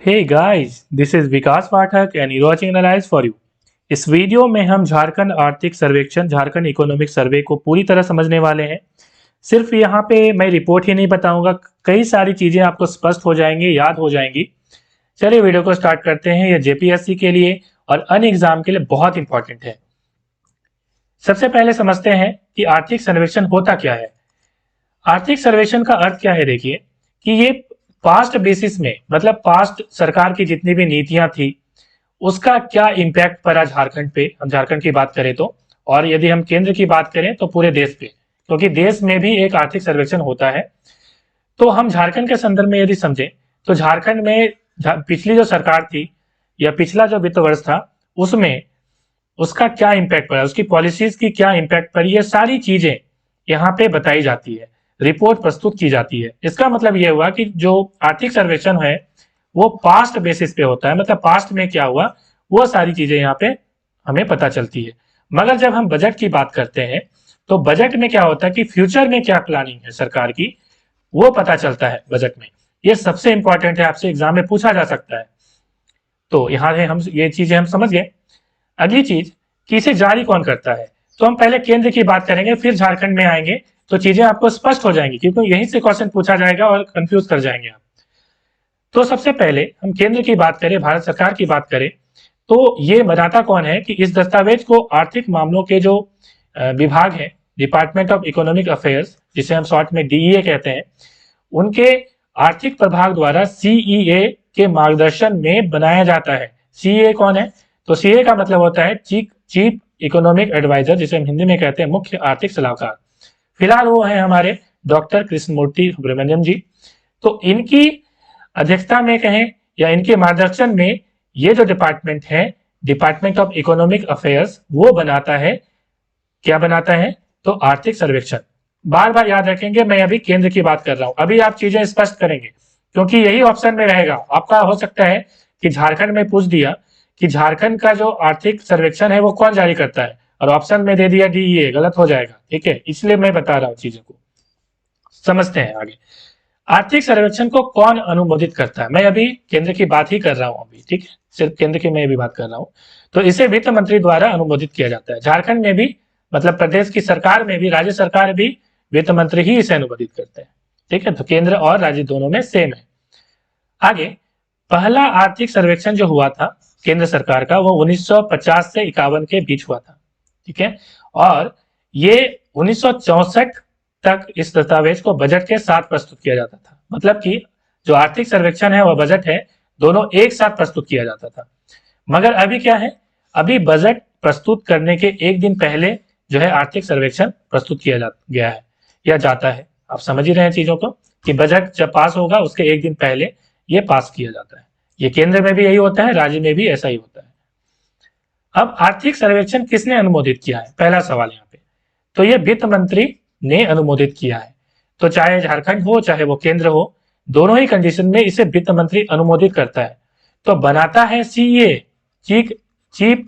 Hey guys, this is Vikas Pathak and you're watching Analyze for you। इस video में हम झारखंड आर्थिक सर्वेक्षण झारखंड इकोनॉमिक सर्वे को पूरी तरह समझने वाले हैं। सिर्फ यहाँ पे मैं रिपोर्ट ही नहीं बताऊंगा, कई सारी चीजें आपको स्पष्ट हो जाएंगी, याद हो जाएंगी। चलिए वीडियो को स्टार्ट करते हैं। यह जेपीएससी के लिए और अन्य एग्जाम के लिए बहुत इंपॉर्टेंट है। सबसे पहले समझते हैं कि आर्थिक सर्वेक्षण होता क्या है। आर्थिक सर्वेक्षण का अर्थ क्या है, देखिए कि ये पास्ट बेसिस में, मतलब पास्ट सरकार की जितनी भी नीतियां थी उसका क्या इम्पैक्ट पड़ा झारखंड पे, हम झारखंड की बात करें तो, और यदि हम केंद्र की बात करें तो पूरे देश पे, क्योंकि देश में भी एक आर्थिक सर्वेक्षण होता है। तो हम झारखंड के संदर्भ में यदि समझें तो झारखंड में पिछली जो सरकार थी या पिछला जो वित्त वर्ष था उसमें उसका क्या इम्पैक्ट पड़ा, उसकी पॉलिसीज की क्या इम्पैक्ट पड़ी, ये सारी चीजें यहाँ पे बताई जाती है, रिपोर्ट प्रस्तुत की जाती है। इसका मतलब यह हुआ कि जो आर्थिक सर्वेक्षण है वो पास्ट बेसिस पे होता है, मतलब पास्ट में क्या हुआ वो सारी चीजें यहाँ पे हमें पता चलती है। मगर जब हम बजट की बात करते हैं तो बजट में क्या होता है कि फ्यूचर में क्या प्लानिंग है सरकार की, वो पता चलता है बजट में। ये सबसे इंपॉर्टेंट है, आपसे एग्जाम में पूछा जा सकता है। तो यहाँ से हम ये चीजें हम समझ गए। अगली चीज कि इसे जारी कौन करता है, तो हम पहले केंद्र की बात करेंगे फिर झारखंड में आएंगे, तो चीजें आपको स्पष्ट हो जाएंगी, क्योंकि यहीं से क्वेश्चन पूछा जाएगा और कंफ्यूज कर जाएंगे आप। तो सबसे पहले हम केंद्र की बात करें, भारत सरकार की बात करें, तो ये बनाता कौन है कि इस दस्तावेज को आर्थिक मामलों के जो विभाग है, डिपार्टमेंट ऑफ इकोनॉमिक अफेयर्स, जिसे हम शॉर्ट में डीईए कहते हैं, उनके आर्थिक प्रभाग द्वारा सीईए के मार्गदर्शन में बनाया जाता है। सीईए कौन है, तो सीए का मतलब होता है चीफ इकोनॉमिक एडवाइजर, जिसे हम हिंदी में कहते हैं मुख्य आर्थिक सलाहकार। फिलहाल वो है हमारे डॉक्टर कृष्णमूर्ति सुब्रमण्यम जी। तो इनकी अध्यक्षता में कहें या इनके मार्गदर्शन में ये जो डिपार्टमेंट है, डिपार्टमेंट ऑफ इकोनॉमिक अफेयर्स, वो बनाता है, क्या बनाता है, तो आर्थिक सर्वेक्षण। बार बार याद रखेंगे, मैं अभी केंद्र की बात कर रहा हूं, अभी आप चीजें स्पष्ट करेंगे क्योंकि यही ऑप्शन में रहेगा आपका। हो सकता है कि झारखंड में पूछ दिया कि झारखंड का जो आर्थिक सर्वेक्षण है वो कौन जारी करता है, और ऑप्शन में दे दिया डीईए, गलत हो जाएगा, ठीक है, इसलिए मैं बता रहा हूं चीजों को। समझते हैं आगे। आर्थिक सर्वेक्षण को कौन अनुमोदित करता है, मैं अभी केंद्र की बात ही कर रहा हूं अभी, ठीक है, सिर्फ केंद्र की मैं भी बात कर रहा हूं। तो इसे वित्त मंत्री द्वारा अनुमोदित किया जाता है। झारखंड में भी, मतलब प्रदेश की सरकार में भी, राज्य सरकार भी वित्त मंत्री ही इसे अनुमोदित करते हैं, ठीक है। तो केंद्र और राज्य दोनों में सेम है। आगे, पहला आर्थिक सर्वेक्षण जो हुआ था केंद्र सरकार का, वो 1950 से 51 के बीच हुआ था, ठीक है। और ये 1964 तक इस दस्तावेज को बजट के साथ प्रस्तुत किया जाता था, मतलब कि जो आर्थिक सर्वेक्षण है वह बजट है, दोनों एक साथ प्रस्तुत किया जाता था। मगर अभी क्या है, अभी बजट प्रस्तुत करने के एक दिन पहले जो है आर्थिक सर्वेक्षण प्रस्तुत किया गया है या जाता है। आप समझ ही रहे हैं चीजों को कि बजट जब पास होगा उसके एक दिन पहले ये पास किया जाता है। ये केंद्र में भी यही होता है, राज्य में भी ऐसा ही होता है। अब आर्थिक सर्वेक्षण किसने अनुमोदित किया है, पहला सवाल यहाँ पे, तो ये वित्त मंत्री ने अनुमोदित किया है। तो चाहे झारखंड हो चाहे वो केंद्र हो, दोनों ही कंडीशन में इसे वित्त मंत्री अनुमोदित करता है। तो बनाता है सीए, चीफ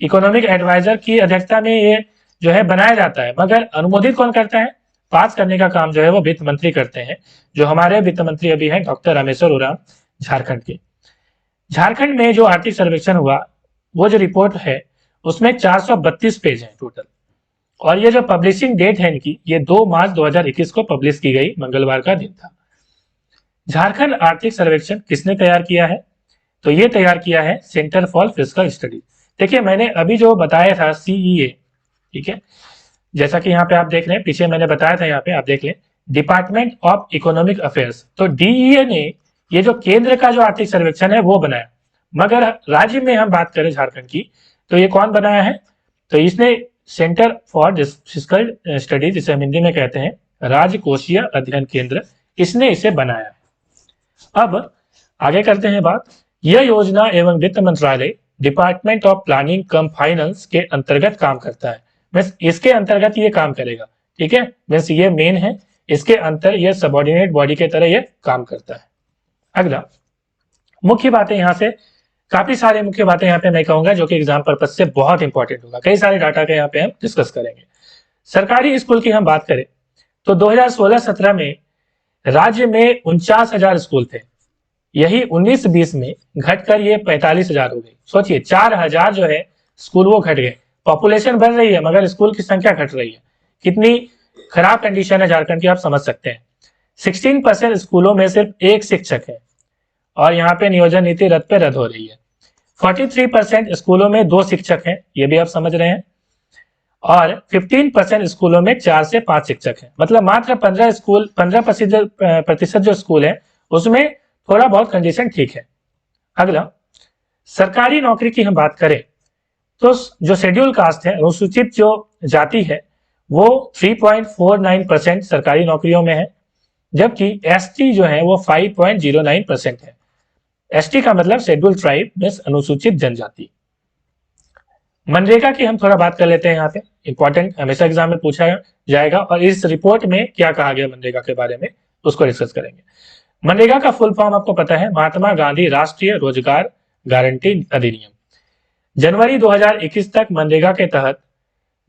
इकोनॉमिक एडवाइजर की अध्यक्षता में ये जो है बनाया जाता है, मगर अनुमोदित कौन करता है, पास करने का काम जो है वो वित्त मंत्री करते हैं, जो हमारे वित्त मंत्री अभी हैं डॉक्टर रामेश्वर उरांव, झारखंड के। झारखंड में जो आर्थिक सर्वेक्षण हुआ, वो जो रिपोर्ट है उसमें 432 पेज है टोटल, और ये जो पब्लिशिंग डेट है इनकी, ये 2 मार्च 2021 को पब्लिश की गई, मंगलवार का दिन था। झारखंड आर्थिक सर्वेक्षण किसने तैयार किया है, तो ये तैयार किया है सेंटर फॉर फिस्कल स्टडी। देखिए मैंने अभी जो बताया था सीईए, ठीक है, जैसा कि यहाँ पे आप देख रहे हैं, पीछे मैंने बताया था, यहाँ पे आप देख लें, डिपार्टमेंट ऑफ इकोनॉमिक अफेयर्स। तो डीईए ने ये जो केंद्र का जो आर्थिक सर्वेक्षण है वो बनाया, मगर राज्य में हम बात करें झारखंड की, तो ये कौन बनाया है, तो इसने सेंटर फॉर फिस्कल स्टडी, जिसे हम हिंदी में कहते हैं राजकोषीय अध्ययन केंद्र, इसने इसे बनाया है। अब आगे करते हैं बात। यह योजना एवं वित्त मंत्रालय department of planning come finance के अंतर्गत काम करता है, मीन्स इसके अंतर्गत ये काम करेगा, ठीक है, मीन्स ये मेन है, इसके अंतर ये सबऑर्डिनेट बॉडी के तरह ये काम करता है। अगला, मुख्य बातें यहाँ से, काफी सारे मुख्य बातें यहाँ पे मैं कहूंगा जो कि एग्जाम पर्पज से बहुत इंपॉर्टेंट होगा, कई सारे डाटा के यहाँ पे हम डिस्कस करेंगे। सरकारी स्कूल की हम बात करें तो 2016-17 में राज्य में 49,000 स्कूल थे, यही 19-20 में घटकर ये 45,000 हो गई। सोचिए 4,000 जो है स्कूल वो घट गए। पॉपुलेशन बढ़ रही है मगर स्कूल की संख्या घट रही है। कितनी खराब कंडीशन है झारखंड की आप समझ सकते हैं। 16% स्कूलों में सिर्फ एक शिक्षक है और यहाँ पे नियोजन नीति रद्द पे रद्द हो रही है। 43% स्कूलों में 2 शिक्षक हैं, ये भी आप समझ रहे हैं, और 15% स्कूलों में 4 से 5 शिक्षक हैं। मतलब मात्र 15% जो स्कूल है उसमें थोड़ा बहुत कंडीशन ठीक है। अगला, सरकारी नौकरी की हम बात करें तो जो शेड्यूल कास्ट है, अनुसूचित जो जाति है, वो 3.49% सरकारी नौकरियों में है, जबकि एसटी जो है वो 5.09% है। एसटी का मतलब शेड्यूल ट्राइब मीन्स अनुसूचित जनजाति। मनरेगा की हम थोड़ा बात कर लेते हैं, यहाँ पे इंपॉर्टेंट, हमेशा एग्जाम में पूछा जाएगा और इस रिपोर्ट में क्या कहा गया मनरेगा के बारे में उसको डिस्कस करेंगे। मनरेगा का फुल फॉर्म आपको पता है, महात्मा गांधी राष्ट्रीय रोजगार गारंटी अधिनियम। जनवरी 2021 तक मनरेगा के तहत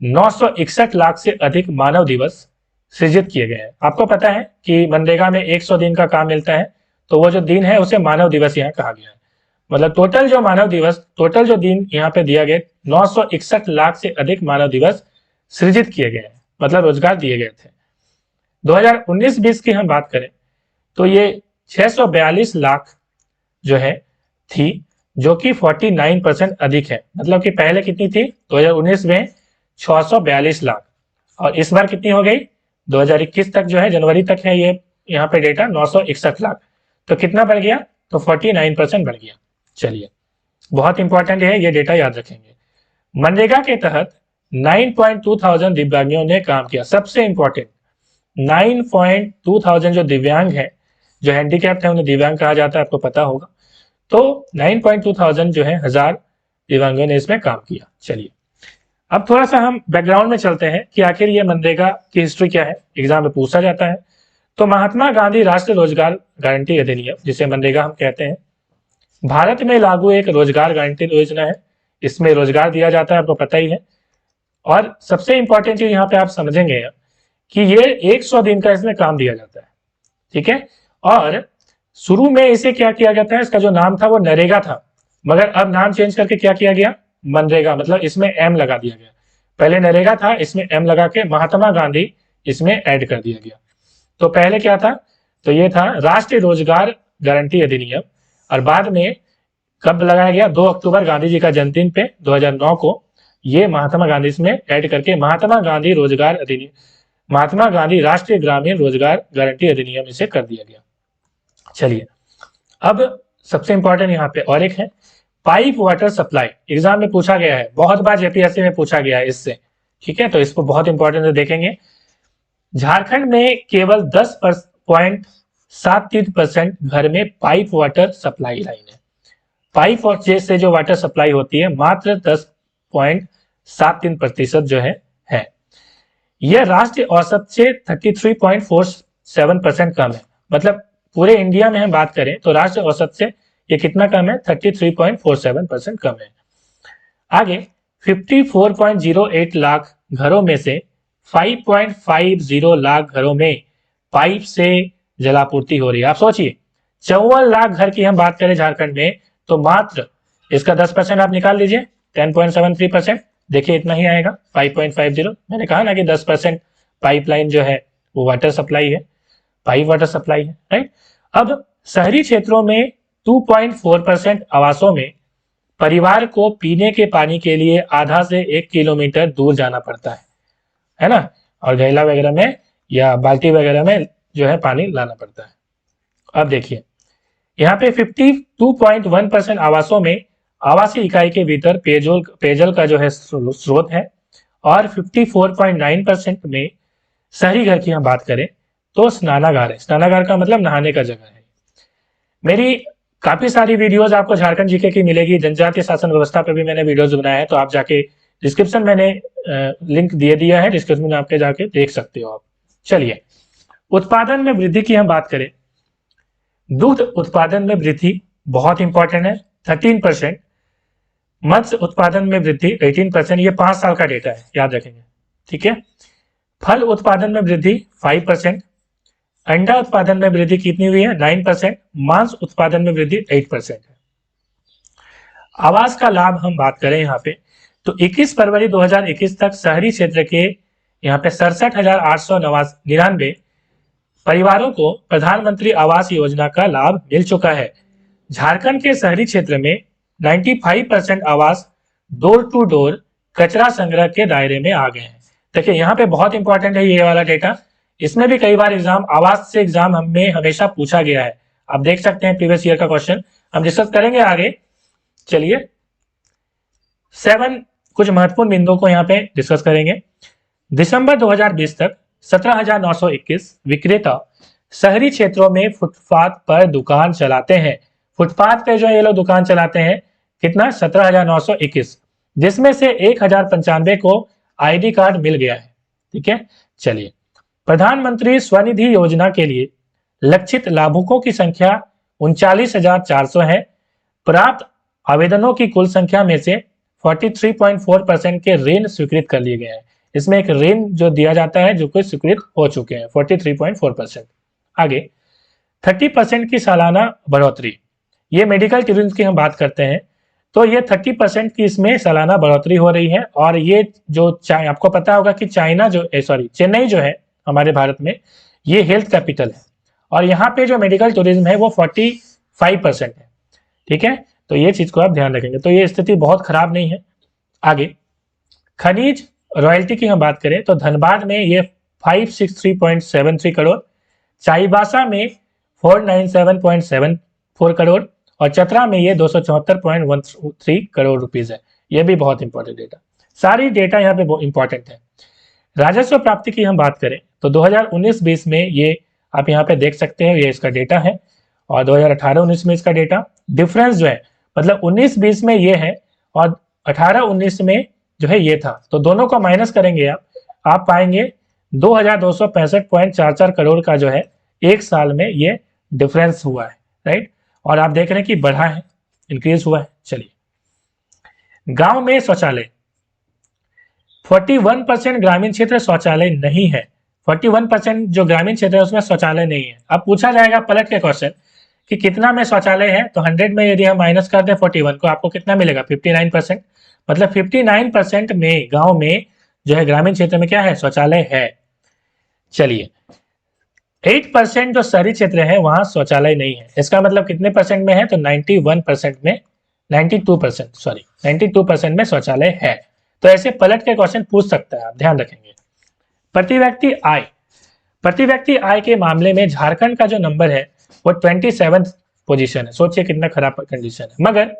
961 लाख से अधिक मानव दिवस सृजित किए गए हैं। आपको पता है कि मनरेगा में 100 दिन का काम मिलता है, तो वो जो दिन है उसे मानव दिवस यहाँ कहा गया है। मतलब टोटल जो मानव दिवस, टोटल जो दिन यहाँ पे दिया गया 961 लाख से अधिक मानव दिवस सृजित किए गए हैं, मतलब रोजगार दिए गए थे। 2019-20 की हम बात करें तो ये 642 लाख जो है थी, जो कि 49% अधिक है। मतलब कि पहले कितनी थी 2019 में 642 लाख और इस बार कितनी हो गई 2021 तक जो है, जनवरी तक है ये यहाँ पे डेटा 961 लाख, तो कितना बढ़ गया, तो 49% बढ़ गया। चलिए, बहुत इंपॉर्टेंट है, ये डेटा याद रखेंगे। मनरेगा के तहत 9.2 दिव्यांगों ने काम किया। सबसे इंपॉर्टेंट 9.2 जो दिव्यांग है, जो हैंडीकैप्ड है उन्हें दिव्यांग कहा जाता है, आपको पता होगा। तो 9.2 जो है 1000 दिव्यांगों ने इसमें काम किया। चलिए, अब थोड़ा सा हम बैकग्राउंड में चलते हैं कि आखिर ये मनरेगा की हिस्ट्री क्या है, एग्जाम में पूछा जाता है। तो महात्मा गांधी राष्ट्रीय रोजगार गारंटी अधिनियम, जिसे मनरेगा हम कहते हैं, भारत में लागू एक रोजगार गारंटी योजना है। इसमें रोजगार दिया जाता है, आपको पता ही है। और सबसे इंपॉर्टेंट चीज यहाँ पे आप समझेंगे कि ये 100 दिन का इसमें काम दिया जाता है, ठीक है। और शुरू में इसे क्या किया जाता है, इसका जो नाम था वो नरेगा था, मगर अब नाम चेंज करके क्या किया गया, मनरेगा, मतलब इसमें एम लगा दिया गया। पहले नरेगा था, इसमें एम लगा के महात्मा गांधी इसमें ऐड कर दिया गया। तो पहले क्या था, तो ये था राष्ट्रीय रोजगार गारंटी अधिनियम, और बाद में कब लगाया गया, 2 अक्टूबर गांधी जी का जन्मदिन पे 2009 को ये महात्मा गांधी इसमें ऐड करके महात्मा गांधी रोजगार अधिनियम, महात्मा गांधी राष्ट्रीय ग्रामीण रोजगार गारंटी अधिनियम इसे कर दिया गया। चलिए, अब सबसे इंपॉर्टेंट यहाँ पे और एक है पाइप वाटर सप्लाई। एग्जाम में पूछा गया है, बहुत बार जेपीएससी में पूछा गया है इससे, ठीक है, तो इसको बहुत इंपॉर्टेंट से देखेंगे। झारखंड में केवल 10.73% घर में पाइप वाटर सप्लाई लाइन है। पाइप से जो वाटर सप्लाई होती है मात्र 10.73% जो है। यह राष्ट्रीय औसत से 33.47% कम है। मतलब पूरे इंडिया में हम बात करें तो राष्ट्रीय औसत से ये कितना कम है, 33.47% कम है। आगे 54.08 लाख घरों में से 5.50 लाख घरों में पाइप से जलापूर्ति हो रही है। आप सोचिए 54 लाख घर की हम बात करें झारखंड में, तो मात्र इसका 10% आप निकाल लीजिए, 10.73%, देखिए इतना ही आएगा 5.50। मैंने कहा ना कि 10% पाइपलाइन जो है वो वाटर सप्लाई है, पाइप वाटर सप्लाई है, राइट। अब शहरी क्षेत्रों में 2.4% आवासों में परिवार को पीने के पानी के लिए आधा से 1 किलोमीटर दूर जाना पड़ता है ना, और गैला वगैरह में या बाल्टी वगैरह में जो है पानी लाना पड़ता है। अब देखिए यहाँ पे 52.1% आवासों में आवासीय इकाई के भीतर पेयजल का जो है स्रोत है, और 54.9% में शहरी घर की हम बात करें तो स्नानागार है। स्नानागार का मतलब नहाने का जगह है। मेरी काफी सारी वीडियोस आपको झारखंड जीके की मिलेगी, जनजातीय शासन व्यवस्था पे भी मैंने वीडियोस बनाया है, तो आप जाके डिस्क्रिप्शन मैंने लिंक दे दिया है, डिस्क्रिप्शन में आपके जाके देख सकते हो आप। चलिए, उत्पादन में वृद्धि की हम बात करें, दूध उत्पादन में वृद्धि बहुत इंपॉर्टेंट है 13%, मत्स्य उत्पादन में वृद्धि 18%, ये 5 साल का डेटा है, याद रखेंगे, ठीक है। फल उत्पादन में वृद्धि 5%, अंडा उत्पादन में वृद्धि कितनी हुई है? 9%। मांस उत्पादन में वृद्धि 8% है। आवास का लाभ हम बात करें यहाँ पे तो 21 फरवरी 2021 तक शहरी क्षेत्र के यहाँ पे 67,899 परिवारों को प्रधानमंत्री आवास योजना का लाभ मिल चुका है। झारखंड के शहरी क्षेत्र में 95% आवास डोर टू डोर कचरा संग्रह के दायरे में आ गए हैं। देखिए यहाँ पे बहुत इंपॉर्टेंट है ये वाला डेटा, इसमें भी कई बार आवास से एग्जाम हमें हमेशा पूछा गया है। आप देख सकते हैं प्रीवियस ईयर का क्वेश्चन, हम डिस्कस करेंगे आगे। चलिए 7 कुछ महत्वपूर्ण बिंदुओं को यहाँ पे डिस्कस करेंगे। दिसंबर 2020 तक 17,921 विक्रेता शहरी क्षेत्रों में फुटपाथ पर दुकान चलाते हैं। फुटपाथ पे जो ये लोग दुकान चलाते हैं कितना? 17,921, जिसमें से 1,095 को आईडी कार्ड मिल गया है। ठीक है, चलिए प्रधानमंत्री स्वनिधि योजना के लिए लक्षित लाभुकों की संख्या 39,400 है। प्राप्त आवेदनों की कुल संख्या में से 43.4% के ऋण स्वीकृत कर लिए गए हैं। इसमें एक ऋण जो दिया जाता है जो कुछ स्वीकृत हो चुके हैं 43.4%। आगे 30% की सालाना बढ़ोतरी, ये मेडिकल टूरिज्म की हम बात करते हैं तो ये 30% की इसमें सालाना बढ़ोतरी हो रही है। और ये जो आपको पता होगा कि चेन्नई जो है हमारे भारत में ये हेल्थ कैपिटल है और यहाँ पे जो मेडिकल टूरिज्म है वो 45% है। ठीक है, तो ये चीज को आप ध्यान रखेंगे, तो ये स्थिति बहुत खराब नहीं है। आगे खनिज रॉयल्टी की हम बात करें तो धनबाद में ये 563.73 करोड़, चाईबासा में 497.74 करोड़ और चतरा में ये 274.13 करोड़ रुपीज है। ये भी बहुत इंपॉर्टेंट डेटा, सारी डेटा यहाँ पे बहुत इंपॉर्टेंट है। राजस्व प्राप्ति की हम बात करें तो 2019-20 में ये आप यहाँ पे देख सकते हैं, ये इसका डेटा है और 2018-19 में इसका डेटा डिफरेंस जो है मतलब 19-20 में ये है और 18-19 में जो है ये था, तो दोनों को माइनस करेंगे आप पाएंगे 2,265.44 करोड़ का जो है एक साल में ये डिफरेंस हुआ है। राइट, और आप देख रहे हैं कि बढ़ा है, इंक्रीज हुआ है। चलिए गांव में शौचालय 41% ग्रामीण क्षेत्र शौचालय नहीं है। 41% जो ग्रामीण क्षेत्र है उसमें शौचालय नहीं है। अब पूछा जाएगा पलट के क्वेश्चन कि कितना में शौचालय है, तो 100 में यदि हम माइनस कर दें 41 को आपको कितना मिलेगा? 59%। मतलब 59% में गांव में जो है ग्रामीण क्षेत्र में क्या है? शौचालय है। चलिए 8% जो शहरी क्षेत्र है वहां शौचालय नहीं है। इसका मतलब कितने परसेंट में है? तो 92% में शौचालय है। तो ऐसे पलट के क्वेश्चन पूछ सकता है, आप ध्यान रखेंगे। प्रति व्यक्ति आय के मामले में झारखंड का जो नंबर है वो 27th पोजीशन है। सोचिए कितना खराब कंडीशन है। मगर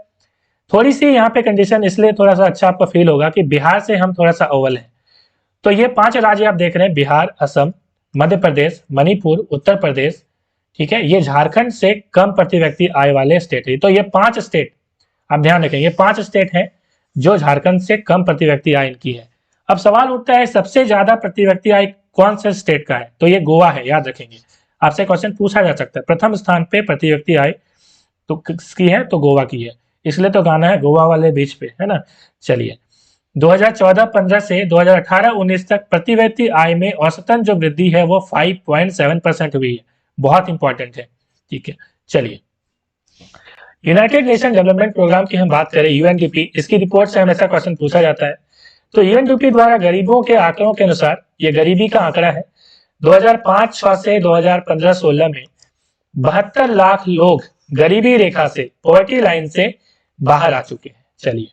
थोड़ी सी यहाँ पे कंडीशन इसलिए थोड़ा सा अच्छा आपको फील होगा कि बिहार से हम थोड़ा सा अव्वल हैं। तो ये 5 राज्य आप देख रहे हैं, बिहार, असम, मध्य प्रदेश, मणिपुर, उत्तर प्रदेश, ठीक है, ये झारखंड से कम प्रति व्यक्ति आय वाले स्टेट है। तो ये 5 स्टेट आप ध्यान रखें, ये 5 स्टेट हैं जो झारखंड से कम प्रति व्यक्ति आय इनकी है। अब सवाल उठता है सबसे ज्यादा प्रति व्यक्ति आय कौन से स्टेट का है? तो ये गोवा है, याद रखेंगे। आपसे क्वेश्चन पूछा जा सकता है प्रथम स्थान पे प्रति व्यक्ति आय तो किसकी है? तो गोवा की है, इसलिए तो गाना है गोवा वाले बीच पे, है ना। चलिए 2014-15 से 2018-19 तक प्रति व्यक्ति आय में औसतन जो वृद्धि है वो 5.7% हुई है। बहुत इंपॉर्टेंट है, ठीक है। चलिए यूनाइटेड नेशन डेवलपमेंट प्रोग्राम की हम बात करें, यूएनडीपी, इसकी रिपोर्ट से हमेशा क्वेश्चन पूछा जाता है। तो यूएनडीपी द्वारा गरीबों के आंकड़ों के अनुसार ये गरीबी का आंकड़ा है 2005-6 से 2015-16 में 72 लाख लोग गरीबी रेखा से, पॉवर्टी लाइन से बाहर आ चुके हैं। चलिए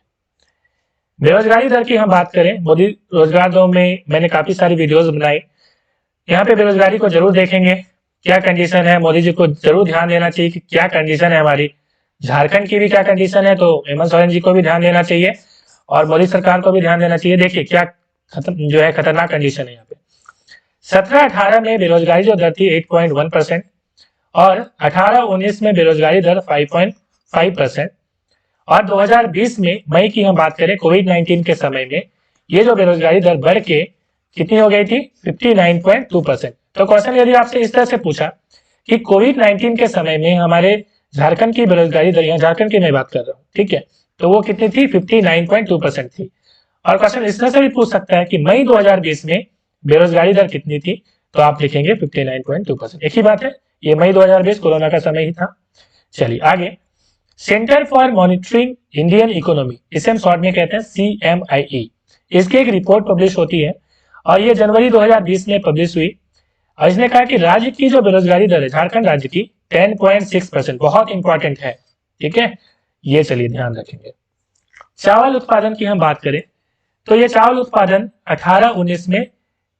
बेरोजगारी दर की हम बात करें, मोदी रोजगार दो में मैंने काफी सारी वीडियोस बनाई, यहाँ पे बेरोजगारी को जरूर देखेंगे क्या कंडीशन है। मोदी जी को जरूर ध्यान देना चाहिए कि क्या कंडीशन है हमारी, झारखंड की भी क्या कंडीशन है, तो हेमंत सोरेन जी को भी ध्यान देना चाहिए और मोदी सरकार को भी ध्यान देना चाहिए। देखिए क्या जो है खतरनाक कंडीशन है यहाँ पे। 17-18 में बेरोजगारी जो दर थी 8.1% और 18-19 में बेरोजगारी दर 5.5% और 2020 में मई की हम बात करें कोविड-19 के समय में ये जो बेरोजगारी दर बढ़ के कितनी हो गई थी? 59.2%। तो क्वेश्चन यदि आपसे इस तरह से पूछा कि कोविड-19 के समय में हमारे झारखंड की बेरोजगारी दर, झारखंड की मैं बात कर रहा हूँ, ठीक है, तो वो कितनी थी? 59.2% थी। और क्वेश्चन इस तरह से भी पूछ सकता है कि मई 2020 में बेरोजगारी दर कितनी थी? तो आप लिखेंगे 59.2%। एक ही बात है, ये मई 2020 कोरोना का समय ही था। चलिए आगे, centre for monitoring Indian economy, इसे हम शॉर्ट में कहते हैं CMIE। इसकी एक रिपोर्ट पब्लिश होती है और ये जनवरी 2020 में पब्लिश हुई और इसने कहा कि राज्य की जो बेरोजगारी दर है झारखंड राज्य की 10.6%, बहुत इंपॉर्टेंट है। ठीक है, ये चलिए ध्यान रखेंगे। चावल उत्पादन की हम बात करें तो ये चावल उत्पादन 18-19 में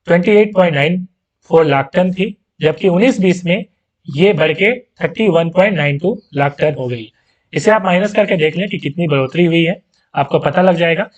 28.94 लाख टन थी, जबकि 19-20 में ये बढ़ के 31.92 लाख टन हो गई। इसे आप माइनस करके देख लें कि कितनी बढ़ोतरी हुई है, आपको पता लग जाएगा।